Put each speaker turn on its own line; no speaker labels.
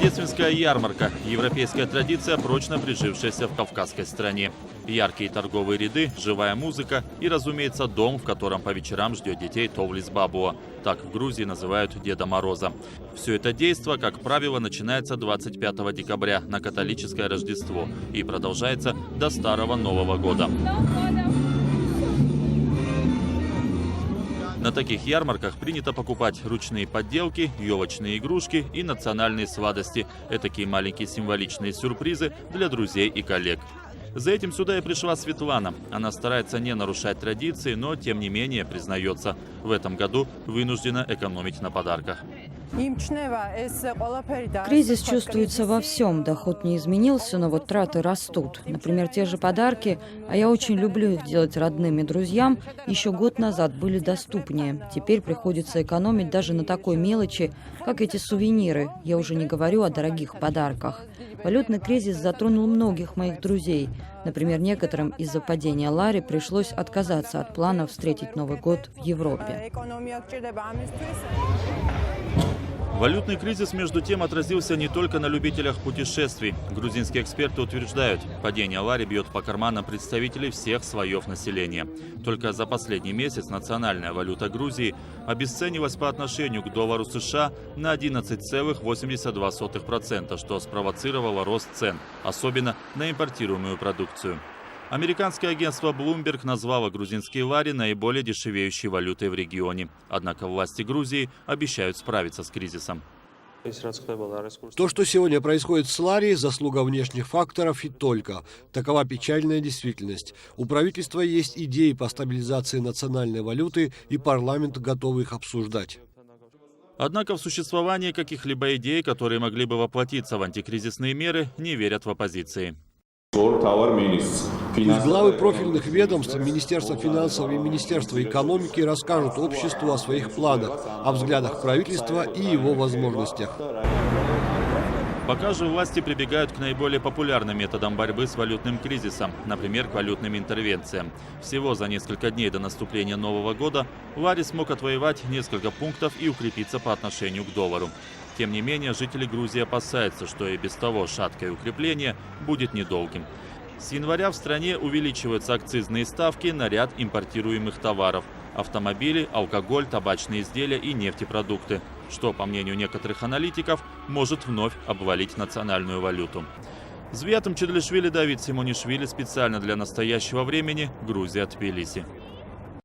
Рождественская ярмарка – европейская традиция, прочно прижившаяся в кавказской стране. Яркие торговые ряды, живая музыка и, разумеется, дом, в котором по вечерам ждет детей Товлис Бабуа. Так в Грузии называют Деда Мороза. Все это действо, как правило, начинается 25 декабря на католическое Рождество и продолжается до Старого Нового года. На таких ярмарках принято покупать ручные подделки, елочные игрушки и национальные сладости. Этакие маленькие символичные сюрпризы для друзей и коллег. За этим сюда и пришла Светлана. Она старается не нарушать традиции, но тем не менее признается, в этом году вынуждена экономить на подарках.
Кризис чувствуется во всем. Доход не изменился, но вот траты растут. Например, те же подарки, а я очень люблю их делать родным и друзьям, еще год назад были доступнее. Теперь приходится экономить даже на такой мелочи, как эти сувениры. Я уже не говорю о дорогих подарках. Валютный кризис затронул многих моих друзей. Например, некоторым из-за падения лари пришлось отказаться от плана встретить Новый год в Европе.
Валютный кризис, между тем, отразился не только на любителях путешествий. Грузинские эксперты утверждают, падение лари бьет по карманам представителей всех слоев населения. Только за последний месяц национальная валюта Грузии обесценилась по отношению к доллару США на 11,82%, что спровоцировало рост цен, особенно на импортируемую продукцию. Американское агентство Bloomberg назвало грузинские лари наиболее дешевеющей валютой в регионе. Однако власти Грузии обещают справиться с кризисом.
То, что сегодня происходит с лари, заслуга внешних факторов и только. Такова печальная действительность. У правительства есть идеи по стабилизации национальной валюты, и парламент готов их обсуждать.
Однако в существование каких-либо идей, которые могли бы воплотиться в антикризисные меры, не верят в оппозиции.
Пусть главы профильных ведомств, Министерство финансов и Министерство экономики расскажут обществу о своих планах, о взглядах правительства и его возможностях.
Пока же власти прибегают к наиболее популярным методам борьбы с валютным кризисом, например, к валютным интервенциям. Всего за несколько дней до наступления Нового года лари смог отвоевать несколько пунктов и укрепиться по отношению к доллару. Тем не менее, жители Грузии опасаются, что и без того шаткое укрепление будет недолгим. С января в стране увеличиваются акцизные ставки на ряд импортируемых товаров – автомобили, алкоголь, табачные изделия и нефтепродукты, что, по мнению некоторых аналитиков, может вновь обвалить национальную валюту. Звиатом Чедлишвили, Давид Симонишвили, специально для настоящего времени, Грузия, Тбилиси.